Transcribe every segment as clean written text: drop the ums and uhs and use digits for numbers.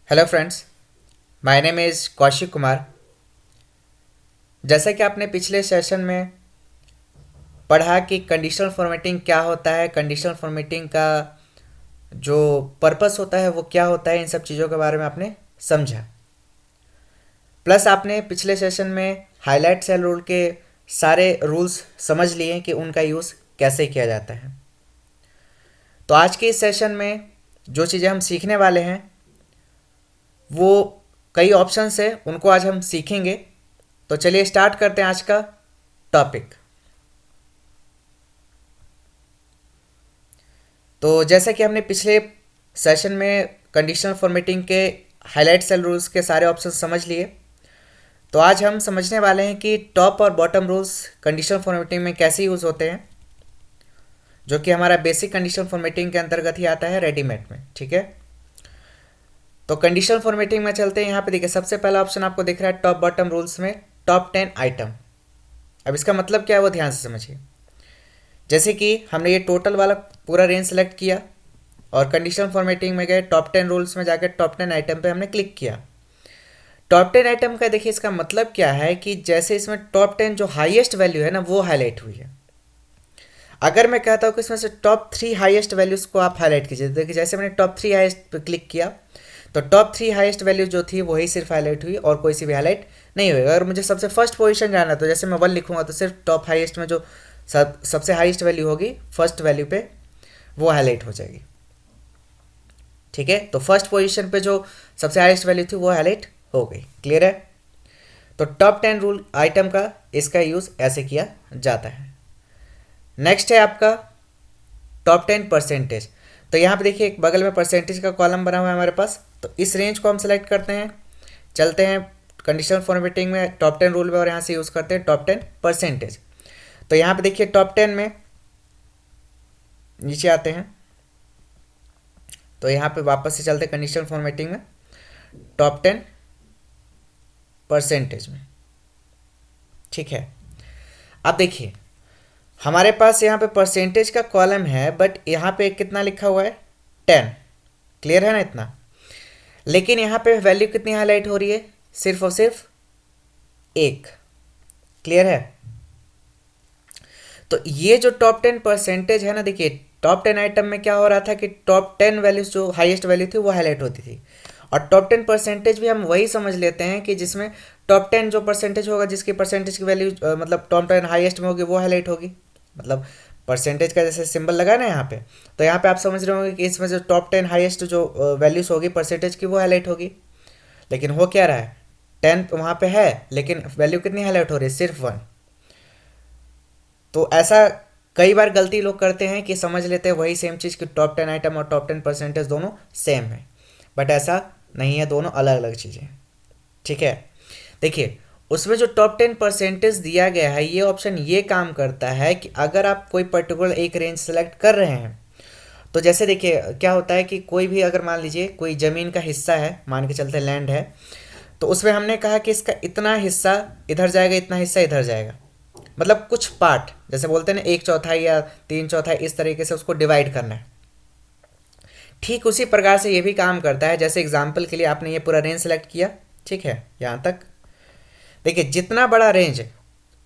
Hello friends, my name is Kaushik Kumar. जैसा कि आपने पिछले सेशन में पढ़ा कि कंडीशनल फॉर्मेटिंग क्या होता है, कंडीशनल फॉर्मेटिंग का जो पर्पस होता है वो क्या होता है, इन सब चीज़ों के बारे में आपने समझा। प्लस आपने पिछले सेशन में हाईलाइट सेल रूल के सारे रूल्स समझ लिए कि उनका यूज़ कैसे किया जाता है। तो आज के इस सेशन में जो चीज़ें हम सीखने वाले हैं वो कई ऑप्शंस है, उनको आज हम सीखेंगे। तो चलिए स्टार्ट करते हैं आज का टॉपिक। तो जैसा कि हमने पिछले सेशन में कंडीशनल फॉर्मेटिंग के हाईलाइट सेल रूल्स के सारे ऑप्शन समझ लिए, तो आज हम समझने वाले हैं कि टॉप और बॉटम रूल्स कंडीशनल फॉर्मेटिंग में कैसे यूज़ होते हैं, जो कि हमारा बेसिक कंडीशनल फॉर्मेटिंग के अंतर्गत ही आता है रेडीमेड में। ठीक है, तो कंडीशनल फॉर्मेटिंग में चलते हैं। यहाँ पे देखिए, सबसे पहला ऑप्शन आपको दिख रहा है टॉप बॉटम रूल्स में टॉप 10 आइटम। अब इसका मतलब क्या है वो ध्यान से समझिए। जैसे कि हमने ये टोटल वाला पूरा रेंज सेलेक्ट किया और कंडीशनल फॉर्मेटिंग में गए, टॉप 10 रूल्स में जाकर टॉप 10 आइटम पे हमने क्लिक किया। टॉप 10 आइटम का देखिए, इसका मतलब क्या है कि जैसे इसमें टॉप 10 जो हाईएस्ट वैल्यू है ना वो हाईलाइट हुई है। अगर मैं कहता हूँ कि इसमें से टॉप 3 हाईएस्ट वैल्यूज़ को आप हाईलाइट कीजिए, देखिए जैसे मैंने टॉप 3 हाईएस्ट पे क्लिक किया तो टॉप 3 हाईएस्ट वैल्यू जो थी वही सिर्फ हाईलाइट हुई और कोई सी भी हाईलाइट नहीं हुई। अगर मुझे सबसे फर्स्ट पोजीशन जाना है तो जैसे मैं 1 लिखूंगा तो सिर्फ टॉप हाईएस्ट में जो सबसे हाईएस्ट वैल्यू होगी फर्स्ट वैल्यू पे वो हाईलाइट हो जाएगी। ठीक है, तो फर्स्ट पोजीशन पे जो सबसे हाईएस्ट वैल्यू थी वो हाईलाइट हो गई। क्लियर है? तो टॉप 10 रूल आइटम का इसका यूज़ ऐसे किया जाता है। नेक्स्ट है आपका टॉप 10 परसेंटेज। तो यहाँ पे देखिए एक बगल में परसेंटेज का कॉलम बना हुआ है हमारे पास, तो इस रेंज को हम सेलेक्ट करते हैं, चलते हैं कंडीशनल फॉर्मेटिंग में टॉप 10 रूल में और यहाँ से यूज़ करते हैं टॉप 10 परसेंटेज। तो यहाँ पे देखिए टॉप 10 में नीचे आते हैं, तो यहाँ पे वापस से चलते हैं कंडीशनल फॉर्मेटिंग में टॉप 10 परसेंटेज में। ठीक है, अब देखिए हमारे पास यहाँ पे परसेंटेज का कॉलम है, बट यहाँ पे कितना लिखा हुआ है 10। क्लियर है ना इतना? लेकिन यहाँ पे वैल्यू कितनी हाईलाइट हो रही है, सिर्फ और सिर्फ 1। क्लियर है? तो ये जो टॉप 10 परसेंटेज है ना, देखिए टॉप 10 आइटम में क्या हो रहा था कि टॉप 10 वैल्यूज जो हाईएस्ट वैल्यू थी वो हाईलाइट होती थी, और टॉप 10 परसेंटेज भी हम वही समझ लेते हैं कि जिसमें टॉप 10 जो परसेंटेज होगा, जिसकी परसेंटेज की वैल्यू मतलब टॉप 10 हाईएस्ट में होगी वो हाईलाइट होगी। मतलब परसेंटेज का जैसे सिंबल लगा है ना यहाँ पे, तो यहाँ पे आप समझ रहे होंगे कि इसमें जो टॉप 10 हाईएस्ट जो वैल्यूज होगी परसेंटेज की वो हाईलाइट होगी। लेकिन हो क्या रहा है, 10 वहाँ पे है लेकिन वैल्यू कितनी हाईलाइट हो रही है, सिर्फ 1। तो ऐसा कई बार गलती लोग करते हैं कि समझ लेते हैं वही सेम चीज़ कि टॉप 10 आइटम और टॉप 10 परसेंटेज दोनों सेम है, बट ऐसा नहीं है, दोनों अलग अलग चीज़ें। ठीक है, देखिए उसमें जो टॉप 10 परसेंटेज दिया गया है ये ऑप्शन ये काम करता है कि अगर आप कोई पर्टिकुलर एक रेंज सेलेक्ट कर रहे हैं, तो जैसे देखिए क्या होता है कि कोई भी अगर मान लीजिए कोई ज़मीन का हिस्सा है, मान के चलते लैंड है, तो उसमें हमने कहा कि इसका इतना हिस्सा इधर जाएगा, इतना हिस्सा इधर जाएगा, मतलब कुछ पार्ट जैसे बोलते हैं ना 1/4 या 3/4, इस तरीके से उसको डिवाइड करना है। ठीक उसी प्रकार से ये भी काम करता है। जैसे एग्जाम्पल के लिए आपने ये पूरा रेंज सेलेक्ट किया, ठीक है, यहाँ तक देखिए जितना बड़ा रेंज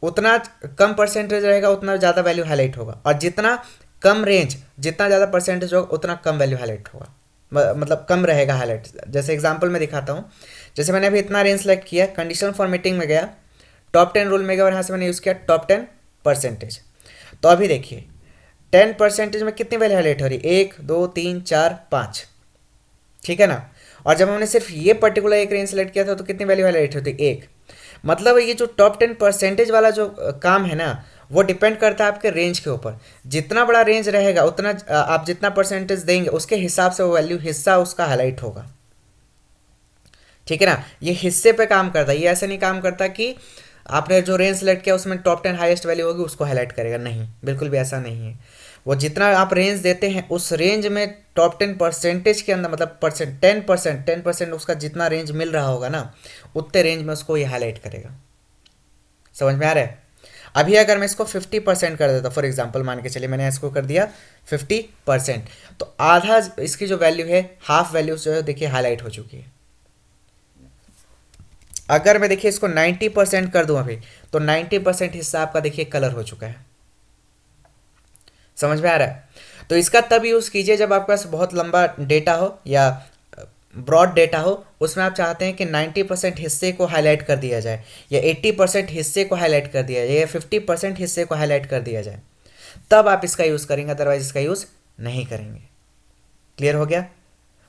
उतना कम परसेंटेज रहेगा उतना ज़्यादा वैल्यू हाईलाइट होगा, और जितना कम रेंज जितना ज़्यादा परसेंटेज होगा उतना कम वैल्यू हाईलाइट होगा, मतलब कम रहेगा हाईलाइट। जैसे एग्जांपल में दिखाता हूँ, जैसे मैंने अभी इतना रेंज सेलेक्ट किया, कंडीशनल फॉर्मेटिंग में गया, टॉप 10 रूल में गया और यहाँ से मैंने यूज़ किया टॉप 10 परसेंटेज। तो अभी देखिए 10 परसेंटेज में कितनी वैल्यू हाईलाइट हो रही है, 1 2 3 4 5। ठीक है ना? और जब हमने सिर्फ ये पर्टिकुलर एक रेंज सेलेक्ट किया था तो कितनी वैल्यू हाईलाइट होती है, 1। मतलब ये जो टॉप 10 परसेंटेज वाला जो काम है ना वो डिपेंड करता है आपके रेंज के ऊपर। जितना बड़ा रेंज रहेगा उतना आप जितना परसेंटेज देंगे उसके हिसाब से वो वैल्यू हिस्सा उसका हाईलाइट होगा। ठीक है ना? ये हिस्से पे काम करता है, ये ऐसे नहीं काम करता कि आपने जो रेंज सेलेक्ट किया उसमें टॉप 10 हाईएस्ट वैल्यू होगी उसको हाईलाइट करेगा, नहीं, बिल्कुल भी ऐसा नहीं है। वो जितना आप रेंज देते हैं उस रेंज में टॉप 10 परसेंटेज के अंदर, मतलब 10% उसका जितना रेंज मिल रहा होगा ना उतने रेंज में उसको ये हाईलाइट करेगा। समझ में आ रहा है? अभी अगर मैं इसको 50% कर देता, फॉर एग्जांपल मान के चलिए मैंने इसको कर दिया 50%, तो आधा इसकी जो वैल्यू है, हाफ वैल्यू जो है देखिए हाईलाइट हो चुकी है। अगर मैं देखिए इसको 90% कर दूं अभी, तो 90% हिस्सा आपका देखिए कलर हो चुका है। समझ में आ रहा है? तो इसका तब यूज़ कीजिए जब आपके पास बहुत लंबा डेटा हो या ब्रॉड डेटा हो, उसमें आप चाहते हैं कि 90% हिस्से को हाईलाइट कर दिया जाए, या 80% हिस्से को हाईलाइट कर दिया जाए, या 50% हिस्से को हाईलाइट कर दिया जाए, तब आप इसका यूज़ करेंगे, अदरवाइज इसका यूज़ नहीं करेंगे। क्लियर हो गया?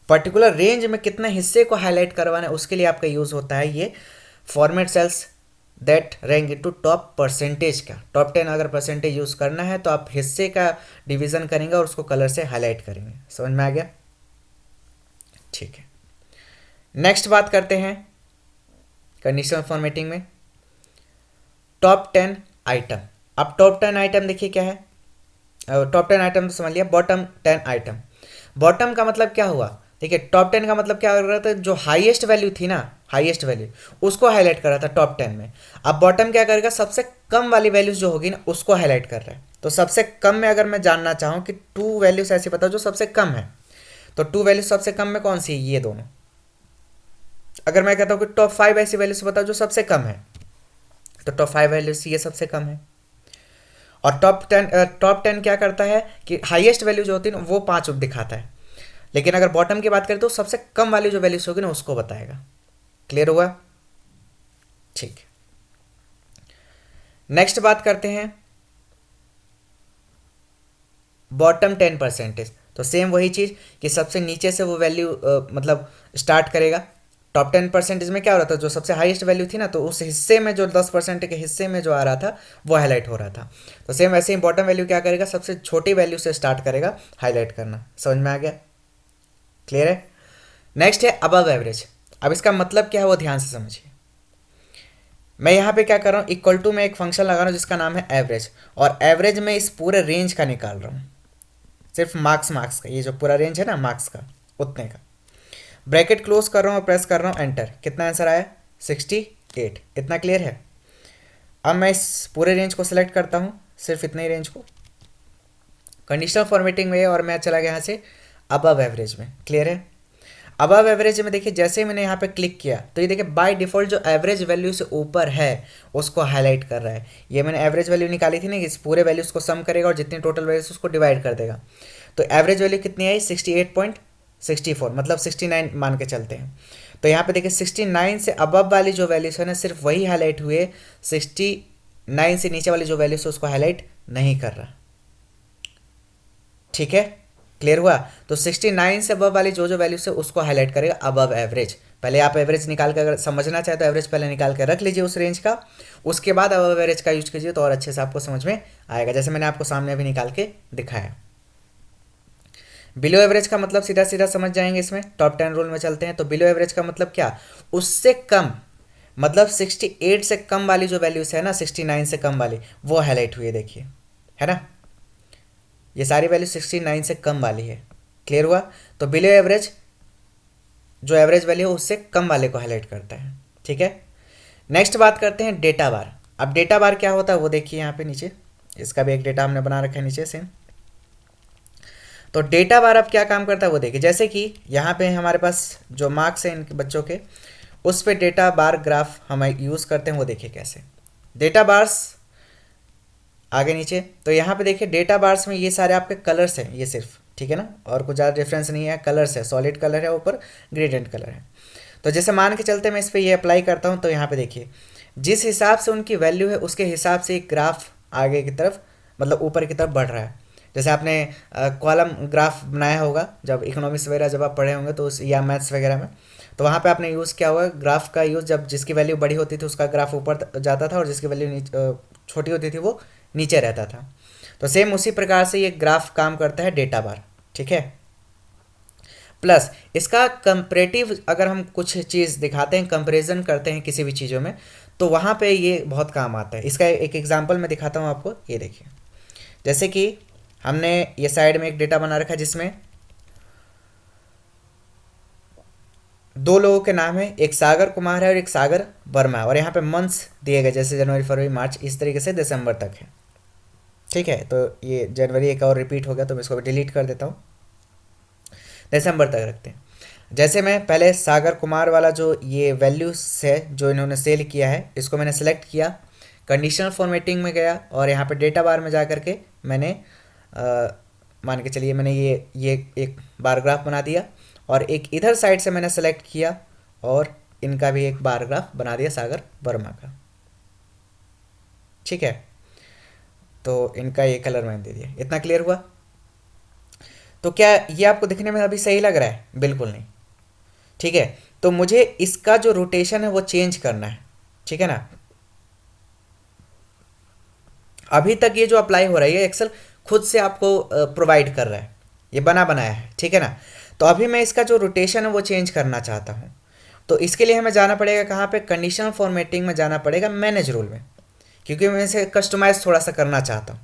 पर्टिकुलर रेंज में कितने हिस्से को हाईलाइट करवाना है उसके लिए आपका यूज़ होता है ये format cells that rank into top percentage का। टॉप 10 अगर परसेंटेज यूज़ करना है तो आप हिस्से का डिवीज़न करेंगे और उसको कलर से हाईलाइट करेंगे। समझ में आ गया? ठीक है, नेक्स्ट बात करते हैं कंडीशनल फॉर्मेटिंग में टॉप 10 आइटम। अब टॉप 10 आइटम देखिए क्या है, टॉप 10 आइटम तो समझ लिया, बॉटम 10 आइटम। बॉटम का मतलब क्या हुआ? देखिए टॉप 10 का मतलब क्या हो रहा था, जो हाईएस्ट वैल्यू थी ना, हाईएस्ट वैल्यू उसको हाईलाइट कर रहा था टॉप 10 में। अब बॉटम क्या करेगा, सबसे कम वाली वैल्यूज जो होगी ना उसको हाईलाइट कर रहा है। तो सबसे कम में अगर मैं जानना चाहूँ कि 2 वैल्यूज ऐसी बताओ जो सबसे कम है, तो 2 वैल्यूज सबसे कम में कौन सी है, ये दोनों। अगर मैं कहता हूँ कि टॉप 5 ऐसी वैल्यूज बताओ जो सबसे कम है, तो टॉप 5 वैल्यूज ये सबसे कम है। और टॉप 10 क्या करता है कि हाईएस्ट वैल्यू जो होती है ना वो 5 दिखाता है, लेकिन अगर बॉटम की बात करें तो सबसे कम वाली जो वैल्यूज होगी ना उसको बताएगा। क्लियर हुआ? ठीक। नेक्स्ट बात करते हैं बॉटम 10%। तो सेम वही चीज़ कि सबसे नीचे से वो वैल्यू मतलब स्टार्ट करेगा। टॉप 10% में क्या हो रहा था, जो सबसे हाईएस्ट वैल्यू थी ना, तो उस हिस्से में जो 10% के हिस्से में जो आ रहा था वो हाईलाइट हो रहा था। तो सेम वैसे ही बॉटम वैल्यू क्या करेगा, सबसे छोटी वैल्यू से स्टार्ट करेगा हाईलाइट करना। समझ में आ गया? क्लियर है? नेक्स्ट है अबव एवरेज। अब इसका मतलब क्या है वो ध्यान से समझिए। मैं यहाँ पे क्या कर रहा हूँ, इक्वल टू में एक फंक्शन लगा रहा हूँ जिसका नाम है एवरेज, और एवरेज में इस पूरे रेंज का निकाल रहा हूँ, सिर्फ मार्क्स का, ये जो पूरा रेंज है ना मार्क्स का, उतने का। ब्रैकेट क्लोज कर रहा हूँ और प्रेस कर रहा हूँ एंटर। कितना आंसर आया? 68। इतना क्लियर है? अब मैं इस पूरे रेंज को सिलेक्ट करता हूँ, सिर्फ इतने ही रेंज को, कंडीशनल फॉर्मेटिंग में, और मैं चला गया यहाँ से अबव एवरेज में। क्लियर है? अबव एवरेज में देखिए जैसे ही मैंने यहाँ पे क्लिक किया तो ये देखिए बाय डिफ़ॉल्ट जो एवरेज वैल्यू से ऊपर है उसको हाईलाइट कर रहा है। ये मैंने एवरेज वैल्यू निकाली थी ना, इस पूरे वैल्यूज़ को सम करेगा और जितनी टोटल वैल्यूज उसको डिवाइड कर देगा। तो एवरेज वैल्यू कितनी आई? 68.64, मतलब 69 मान के चलते हैं। तो यहाँ पे देखिए 69 से अबव वाली जो वैल्यूज है ना सिर्फ वही हाईलाइट हुए, 69 से नीचे वाली जो वैल्यूज है उसको हाईलाइट नहीं कर रहा। ठीक है? क्लियर हुआ? तो 69 से अबव वाली जो जो वैल्यूज है उसको हाईलाइट करेगा अबव एवरेज। पहले आप एवरेज निकाल कर, अगर समझना चाहे तो एवरेज पहले निकाल कर रख लीजिए उस रेंज का, उसके बाद अबव एवरेज का यूज कीजिए तो और अच्छे से आपको समझ में आएगा, जैसे मैंने आपको सामने अभी निकाल के दिखाया। बिलो एवरेज का मतलब सीधा सीधा समझ जाएंगे, इसमें टॉप 10 रूल में चलते हैं। तो बिलो एवरेज का मतलब क्या, उससे कम, मतलब 68 से कम वाली जो वैल्यूज है ना, 69 से कम वाली वो हाईलाइट हुई है, देखिए है ना, ये सारी वैल्यू 69 से कम वाली है। क्लियर हुआ? तो बिलो एवरेज जो एवरेज वैल्यू है उससे कम वाले को हाईलाइट करता है। ठीक है, नेक्स्ट बात करते हैं डेटा बार। अब डेटा बार क्या होता है वो देखिए यहाँ पे नीचे, इसका भी एक डेटा हमने बना रखा है नीचे से। तो डेटा बार अब क्या काम करता है वो देखिए, जैसे कि यहाँ पे हमारे पास जो मार्क्स हैं इनके बच्चों के, उस पे डेटा बार ग्राफ हम यूज़ करते हैं, वो देखिए कैसे। डेटा बार्स आगे नीचे, तो यहाँ पे देखिए डेटा बार्स में ये सारे आपके कलर्स हैं, ये सिर्फ, ठीक है ना, और कुछ ज़्यादा डिफरेंस नहीं है, कलर्स है, सॉलिड कलर है, ऊपर ग्रेडियंट कलर है। तो जैसे मान के चलते मैं इस पर ये अप्लाई करता हूँ, तो यहाँ पे देखिए जिस हिसाब से उनकी वैल्यू है उसके हिसाब से एक ग्राफ आगे की तरफ, मतलब ऊपर की तरफ बढ़ रहा है। जैसे आपने कॉलम ग्राफ बनाया होगा जब इकोनॉमिक्स वगैरह जब आप पढ़े होंगे तो उस, या मैथ्स वगैरह में, तो वहाँ पे आपने यूज़ किया हुआ ग्राफ का यूज़, जब जिसकी वैल्यू बड़ी होती थी उसका ग्राफ ऊपर जाता था और जिसकी वैल्यू छोटी होती थी वो नीचे रहता था। तो सेम उसी प्रकार से ये ग्राफ काम करता है डेटा बार। ठीक है, प्लस इसका कंपैरेटिव, अगर हम कुछ चीज़ दिखाते हैं, कंपैरिजन करते हैं किसी भी चीज़ों में, तो वहाँ पे ये बहुत काम आता है। इसका एक एग्जांपल मैं दिखाता हूँ आपको, ये देखिए। जैसे कि हमने ये साइड में एक डेटा बना रखा है जिसमें 2 लोगों के नाम है, एक सागर कुमार है और एक सागर वर्मा है, और यहाँ पे मंथ्स दिए गए जैसे जनवरी फरवरी मार्च, इस तरीके से दिसंबर तक है। ठीक है, तो ये जनवरी एक और रिपीट हो गया तो मैं इसको डिलीट कर देता हूँ, दिसंबर तक रखते हैं। जैसे मैं पहले सागर कुमार वाला जो ये वैल्यूज है जो इन्होंने सेल किया है, इसको मैंने सेलेक्ट किया, कंडीशनल फॉर्मेटिंग में गया और यहाँ पे डेटा बार में जा करके मैंने मान के चलिए मैंने ये एक बार ग्राफ बना दिया, और एक इधर साइड से मैंने सेलेक्ट किया और इनका भी एक बार ग्राफ बना दिया सागर वर्मा का। ठीक है, तो इनका ये कलर मैंने दे दिया। इतना क्लियर हुआ? तो क्या ये आपको दिखने में अभी सही लग रहा है? बिल्कुल नहीं। ठीक है, तो मुझे इसका जो रोटेशन है वो चेंज करना है। ठीक है ना, अभी तक ये जो अप्लाई हो रहा है ये एक्सेल खुद से आपको प्रोवाइड कर रहा है, ये बना बनाया है। ठीक है ना, तो अभी मैं इसका जो रोटेशन है वो चेंज करना चाहता हूँ। तो इसके लिए हमें जाना पड़ेगा कहाँ पे? कंडीशनल फॉर्मेटिंग में जाना पड़ेगा, मैनेज रूल में, क्योंकि मैं इसे कस्टमाइज थोड़ा सा करना चाहता हूँ।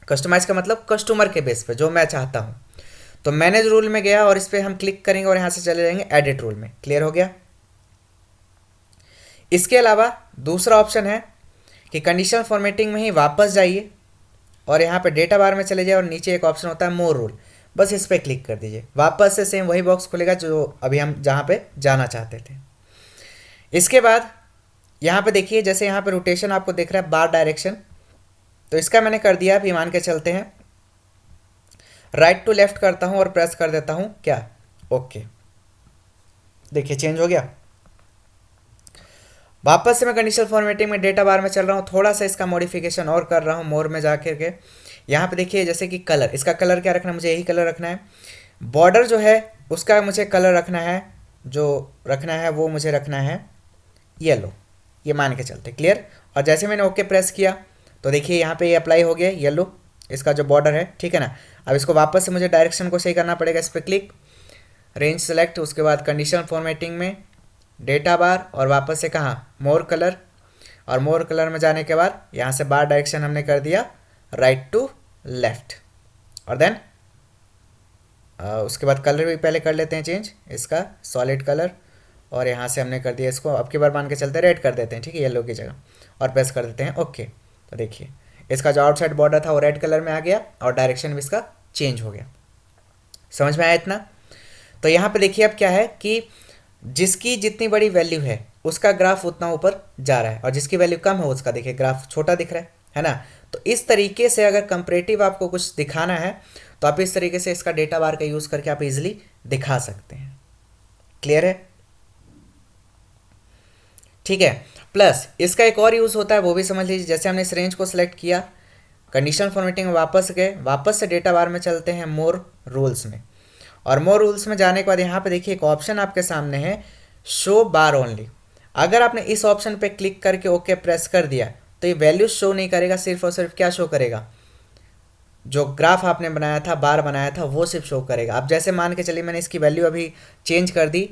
कस्टमाइज का मतलब कस्टमर के बेस पे जो मैं चाहता हूँ। तो मैनेज रूल में गया और इस पर हम क्लिक करेंगे और यहाँ से चले जाएंगे एडिट रूल में। क्लियर हो गया? इसके अलावा दूसरा ऑप्शन है कि कंडीशनल फॉर्मेटिंग में ही वापस जाइए और यहाँ पे डेटा बार में चले जाए और नीचे एक ऑप्शन होता है मोर रूल, बस इस पर क्लिक कर दीजिए। वापस से सेम वही बॉक्स खुलेगा जो अभी हम जहाँ पे जाना चाहते थे। इसके बाद यहाँ पे देखिए, जैसे यहाँ पे रोटेशन आपको दिख रहा है बार डायरेक्शन, तो इसका मैंने कर दिया। अभी मान के चलते हैं राइट टू लेफ्ट करता हूँ और प्रेस कर देता हूँ क्या? ओके, देखिए चेंज हो गया। वापस से मैं कंडीशनल फॉर्मेटिंग में डेटा बार में चल रहा हूँ, थोड़ा सा इसका मॉडिफिकेशन और कर रहा हूँ मोर में जाकर के। यहाँ पे देखिए जैसे कि कलर, इसका कलर क्या रखना है? मुझे यही कलर रखना है। बॉर्डर जो है उसका मुझे कलर रखना है, जो रखना है वो मुझे रखना है येलो, ये मान के चलते। क्लियर? और जैसे मैंने ओके प्रेस किया तो देखिए यहाँ पे ये अप्लाई हो गया येलो, इसका जो बॉर्डर है। ठीक है ना, अब इसको वापस से मुझे डायरेक्शन को सही करना पड़ेगा। इस पर क्लिक, रेंज सेलेक्ट, उसके बाद कंडीशनल फॉर्मेटिंग में डेटा बार और वापस से कहाँ? More colour. और मोर कलर में जाने के बाद यहाँ से बार डायरेक्शन हमने कर दिया राइट टू लेफ्ट, और देन उसके बाद कलर भी पहले कर लेते हैं चेंज, इसका सॉलिड कलर, और यहाँ से हमने कर दिया इसको, अब की बार मान के चलते रेड कर देते हैं। ठीक है, येलो की जगह, और प्रेस कर देते हैं ओके। तो देखिए इसका जो आउटसाइड बॉर्डर था वो रेड कलर में आ गया और डायरेक्शन भी इसका चेंज हो गया। समझ में आया इतना? तो यहाँ पे देखिए अब क्या है कि जिसकी जितनी बड़ी वैल्यू है उसका ग्राफ उतना ऊपर जा रहा है, और जिसकी वैल्यू कम है उसका देखिए ग्राफ छोटा दिख रहा है ना। तो इस तरीके से अगर कंपैरेटिव आपको कुछ दिखाना है तो आप इस तरीके से इसका डेटा बार का यूज़ करके आप इजीली दिखा सकते हैं। क्लियर है? ठीक है, प्लस इसका एक और यूज़ होता है, वो भी समझ लीजिए। जैसे हमने इस रेंज को सिलेक्ट किया, कंडीशनल फॉर्मेटिंग में वापस गए, वापस से डेटा बार में चलते हैं मोर रूल्स में, और मोर रूल्स में जाने के बाद यहाँ पे देखिए एक ऑप्शन आपके सामने है शो बार ओनली। अगर आपने इस ऑप्शन पे क्लिक करके ओके प्रेस कर दिया तो ये वैल्यू शो नहीं करेगा, सिर्फ और सिर्फ क्या शो करेगा? जो ग्राफ आपने बनाया था, बार बनाया था, वो सिर्फ शो करेगा। अब जैसे मान के चलिए मैंने इसकी वैल्यू अभी चेंज कर दी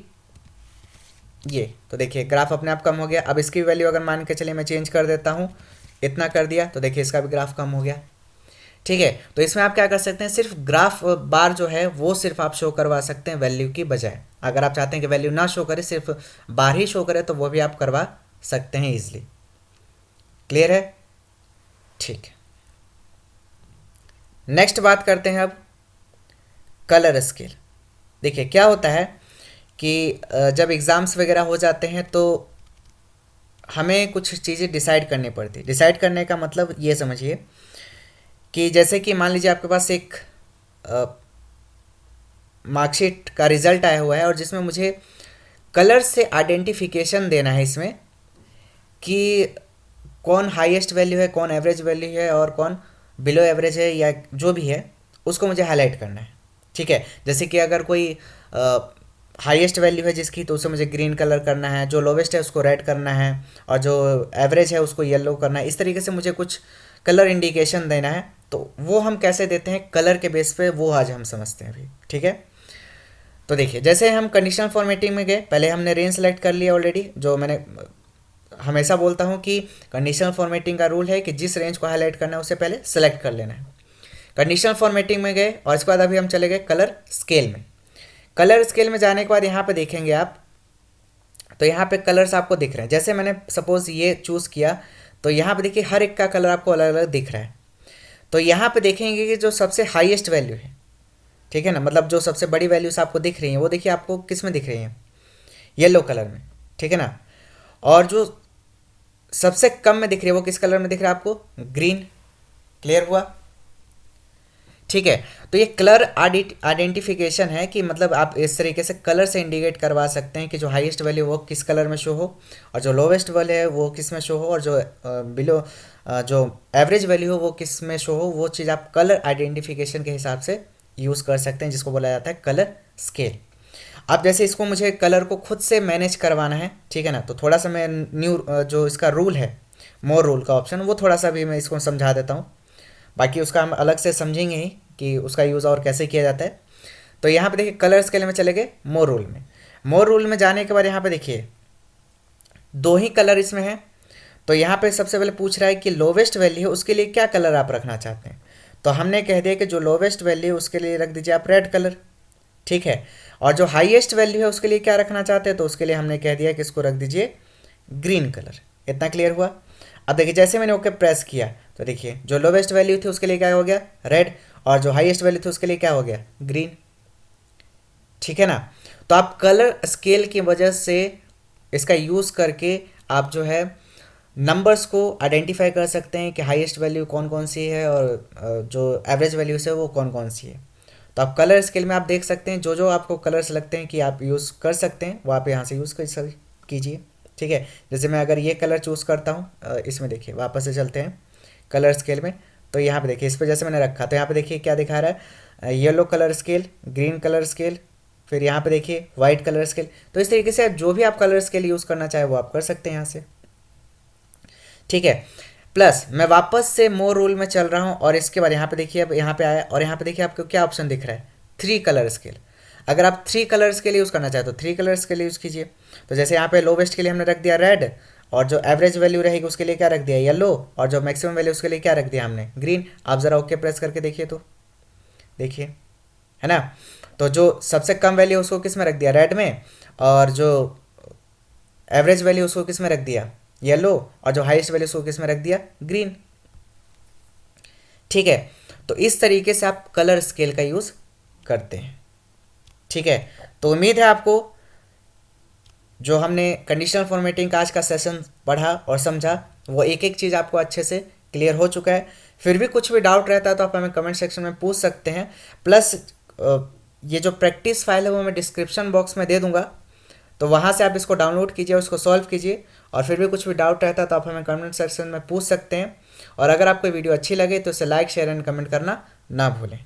ये, तो देखिए ग्राफ अपने आप कम हो गया। अब इसकी वैल्यू अगर मान के चलिए मैं चेंज कर देता हूँ, इतना कर दिया, तो देखिए इसका भी ग्राफ कम हो गया। ठीक है, तो इसमें आप क्या कर सकते हैं, सिर्फ ग्राफ बार जो है वो सिर्फ आप शो करवा सकते हैं वैल्यू की बजाय। अगर आप चाहते हैं कि वैल्यू ना शो करे, सिर्फ बार ही शो करे, तो वो भी आप करवा सकते हैं इजीली। क्लियर है? ठीक है, नेक्स्ट बात करते हैं अब कलर स्केल। देखिए क्या होता है कि जब एग्ज़ाम्स वगैरह हो जाते हैं तो हमें कुछ चीज़ें डिसाइड करनी पड़ती। डिसाइड करने का मतलब ये समझिए कि जैसे कि मान लीजिए आपके पास एक मार्कशीट का रिज़ल्ट आया हुआ है और जिसमें मुझे कलर से आइडेंटिफिकेशन देना है इसमें कि कौन हाईएस्ट वैल्यू है, कौन एवरेज वैल्यू है और कौन बिलो एवरेज है, या जो भी है उसको मुझे हाईलाइट करना है। ठीक है, जैसे कि अगर कोई हाईएस्ट वैल्यू है जिसकी, तो उसे मुझे ग्रीन कलर करना है, जो लोवेस्ट है उसको रेड करना है, और जो एवरेज है उसको येलो करना है। इस तरीके से मुझे कुछ कलर इंडिकेशन देना है। तो वो हम कैसे देते हैं कलर के बेस पे, वो आज हम समझते हैं अभी। ठीक है, तो देखिए जैसे हम कंडीशनल फॉर्मेटिंग में गए, पहले हमने रेंज सेलेक्ट कर लिया ऑलरेडी। जो मैंने हमेशा बोलता हूँ कि कंडीशनल फॉर्मेटिंग का रूल है कि जिस रेंज को हाईलाइट करना है उसे पहले सेलेक्ट कर लेना है। कंडीशनल फॉर्मेटिंग में गए और इसके बाद अभी हम चले गए कलर स्केल में। कलर स्केल में जाने के बाद यहाँ पे देखेंगे आप, तो यहाँ पे कलर्स आपको दिख रहे हैं। जैसे मैंने सपोज ये चूज़ किया, तो यहाँ पे देखिए हर एक का कलर आपको अलग अलग दिख रहा है। तो यहाँ पे देखेंगे कि जो सबसे हाईएस्ट वैल्यू है, ठीक है ना, मतलब जो सबसे बड़ी वैल्यूज आपको दिख रही हैं वो देखिए आपको किस में दिख रही हैं, येलो कलर में, ठीक है ना। और जो सबसे कम में दिख रही है वो किस कलर में दिख रहा है आपको, ग्रीन। क्लियर हुआ, ठीक है। तो ये कलर आइडेंटिफिकेशन है कि मतलब आप इस तरीके से कलर से इंडिकेट करवा सकते हैं कि जो हाईएस्ट वैल्यू वो किस कलर में शो हो और जो लोवेस्ट वैल्यू है वो किस में शो हो और जो बिलो जो एवरेज वैल्यू हो वो किस में शो हो। वो चीज़ आप कलर आइडेंटिफिकेशन के हिसाब से यूज़ कर सकते हैं, जिसको बोला जाता है कलर स्केल। अब जैसे इसको मुझे कलर को खुद से मैनेज करवाना है, ठीक है ना, तो थोड़ा सा मैं न्यू जो इसका रूल है, मोर रूल का ऑप्शन, वो थोड़ा सा भी मैं इसको समझा देता हूँ। बाकी उसका हम अलग से समझेंगे ही कि उसका यूज़ और कैसे किया जाता है। तो यहाँ पे देखिए कलर स्केल में चले गए मोर रूल में। मोर रूल में जाने के बाद यहाँ पे देखिए दो ही कलर इसमें है। तो यहाँ पे सबसे पहले पूछ रहा है कि लोवेस्ट वैल्यू है उसके लिए क्या कलर आप रखना चाहते हैं। तो हमने कह दिया कि जो लोवेस्ट वैल्यू है उसके लिए रख दीजिए आप रेड कलर, ठीक है। और जो हाईएस्ट वैल्यू है उसके लिए क्या रखना चाहते हैं, तो उसके लिए हमने कह दिया कि इसको रख दीजिए ग्रीन कलर। इतना क्लियर हुआ। अब देखिए जैसे मैंने ओके प्रेस किया तो देखिए जो लोवेस्ट वैल्यू थी उसके लिए क्या हो गया, रेड, और जो हाईएस्ट वैल्यू थी उसके लिए क्या हो गया, ग्रीन, ठीक है ना। तो आप कलर स्केल की वजह से इसका यूज़ करके आप जो है नंबर्स को आइडेंटिफाई कर सकते हैं कि हाईएस्ट वैल्यू कौन कौन सी है और जो एवरेज वैल्यूज है वो कौन कौन सी है। तो आप कलर स्केल में आप देख सकते हैं जो जो आपको कलर्स लगते हैं कि आप यूज़ कर सकते हैं वो आप यहाँ से यूज़ कर कीजिए, ठीक है। जैसे मैं अगर ये कलर चूज़ करता हूँ, इसमें देखिए वापस से चलते हैं कलर स्केल में। तो यहाँ पे देखिए इस पर जैसे मैंने रखा तो यहाँ पे देखिए क्या दिखा रहा है, yellow colour scale, green colour scale, फिर यहाँ पे देखिए वाइट कलर स्केल। तो इस तरीके से जो भी आप कलर स्केल यूज़ करना चाहे वो आप कर सकते हैं यहाँ से, ठीक है। प्लस मैं वापस से मोर रूल में चल रहा हूँ और इसके बाद यहाँ पे देखिए अब यहाँ पे आया और यहाँ पे देखिए आपको क्या ऑप्शन दिख रहा है, 3 कलर स्केल। अगर आप 3 कलर्स के लिए यूज़ करना चाहे तो 3 कलर्स के लिए यूज़ कीजिए। तो जैसे यहाँ पे लोवेस्ट के लिए हमने रख दिया रेड, और जो एवरेज वैल्यू रहेगी उसके लिए क्या रख दिया, येलो, और जो मैक्सिमम वैल्यू उसके लिए क्या रख दिया हमने, ग्रीन। आप ज़रा ओके प्रेस करके देखिए तो देखिए, है ना। तो जो सबसे कम वैल्यू उसको किस में रख दिया, रेड में, और जो एवरेज वैल्यू उसको किस में रख दिया, येलो, और जो हाईएस्ट वैल्यू उसको किस में रख दिया, ग्रीन, ठीक है। तो इस तरीके से आप कलर स्केल का यूज़ करते हैं, ठीक है। तो उम्मीद है आपको जो हमने कंडीशनल फॉर्मेटिंग का आज का सेशन पढ़ा और समझा वो एक एक चीज़ आपको अच्छे से क्लियर हो चुका है। फिर भी कुछ भी डाउट रहता है तो आप हमें कमेंट सेक्शन में पूछ सकते हैं। प्लस ये जो प्रैक्टिस फाइल है वो मैं डिस्क्रिप्शन बॉक्स में दे दूंगा, तो वहाँ से आप इसको डाउनलोड कीजिए और उसको सॉल्व कीजिए। और फिर भी कुछ भी डाउट रहता है तो आप हमें कमेंट सेक्शन में पूछ सकते हैं। और अगर आपको वीडियो अच्छी लगे तो इसे लाइक, शेयर एंड कमेंट करना ना भूलें।